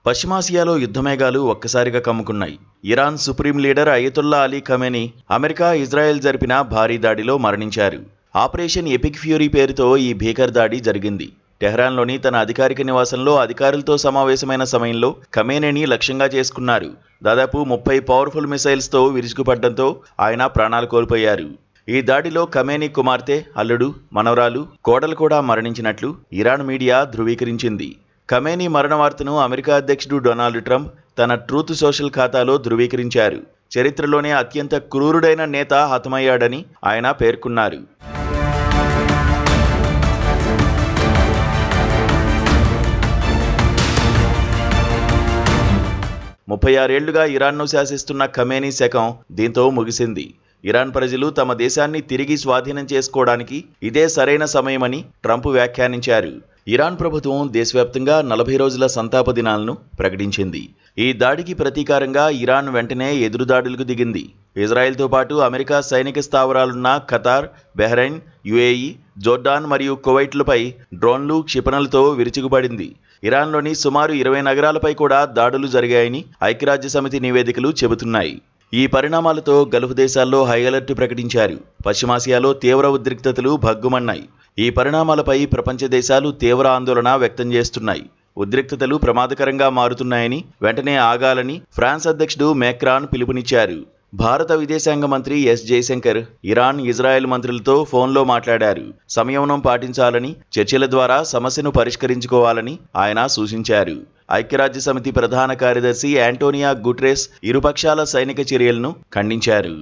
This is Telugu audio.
పశ్చిమాసియాలో యుద్ధమేఘాలు ఒక్కసారిగా కమ్ముకున్నాయి. Iran supreme leader Ayatollah Ali Khamenei America, Israel జరిపిన భారీ దాడిలో మరణించారు. ఆపరేషన్ ఎపిక్ ఫ్యూరీ పేరుతో ఈ భీకర దాడి జరిగింది. టెహ్రాన్లోని తన అధికారిక నివాసంలో అధికారులతో సమావేశమైన సమయంలో ఖమేనీని లక్ష్యంగా చేసుకున్నారు. దాదాపు 30 పవర్ఫుల్ మిసైల్స్తో విరుచుకుపడడంతో ఆయన ప్రాణాలు కోల్పోయారు. ఈ దాడిలో ఖమేనీ కుమార్తె, అల్లుడు, మనవరాలు, కోడలు కూడా మరణించినట్లు ఇరాన్ మీడియా ధృవీకరించింది. ఖమేనీ మరణ వార్తను అమెరికా అధ్యక్షుడు డొనాల్డ్ ట్రంప్ తన ట్రూత్ సోషల్ ఖాతాలో ధృవీకరించారు. చరిత్రలోనే అత్యంత క్రూరుడైన నేత హతమయ్యాడని ఆయన పేర్కొన్నారు. 36 ఏళ్లుగా ఇరాన్ను శాసిస్తున్న ఖమేనీ శకం దీంతో ముగిసింది. ఇరాన్ ప్రజలు తమ దేశాన్ని తిరిగి స్వాధీనం చేసుకోవడానికి ఇదే సరైన సమయమని ట్రంప్ వ్యాఖ్యానించారు. ఇరాన్ ప్రభుత్వం దేశవ్యాప్తంగా 40 రోజుల సంతాప దినాలను ప్రకటించింది. ఈ దాడికి ప్రతీకారంగా ఇరాన్ వెంటనే ఎదురుదాడులకు దిగింది. ఇజ్రాయెల్తో పాటు అమెరికా సైనిక స్థావరాలున్న ఖతార్, బహ్రెయిన్, యుఏఈ, జోర్డాన్ మరియు కువైట్లపై డ్రోన్లు, క్షిపణులతో విరుచుకుపడింది. ఇరాన్లోని సుమారు 20 నగరాలపై కూడా దాడులు జరిగాయని ఐక్యరాజ్యసమితి నివేదికలు చెబుతున్నాయి. ఈ పరిణామాలతో గల్ఫ్ దేశాల్లో హై అలర్ట్ ప్రకటించారు. పశ్చిమాసియాలో తీవ్ర ఉద్రిక్తతలు భగ్గుమన్నాయి. ఈ పరిణామాలపై ప్రపంచ దేశాలు తీవ్ర ఆందోళన వ్యక్తం చేస్తున్నాయి. ఉద్రిక్తతలు ప్రమాదకరంగా మారుతున్నాయని, వెంటనే ఆగాలని ఫ్రాన్స్ అధ్యక్షుడు మేక్రాన్ పిలుపునిచ్చారు. భారత విదేశాంగ మంత్రి ఎస్ జయశంకర్ ఇరాన్, ఇజ్రాయెల్ మంత్రులతో ఫోన్లో మాట్లాడారు. సంయమనం పాటించాలని, చర్చల ద్వారా సమస్యను పరిష్కరించుకోవాలని ఆయన సూచించారు. ఐక్యరాజ్యసమితి ప్రధాన కార్యదర్శి యాంటోనియో గుటెరస్ ఇరుపక్షాల సైనిక చర్యలను ఖండించారు.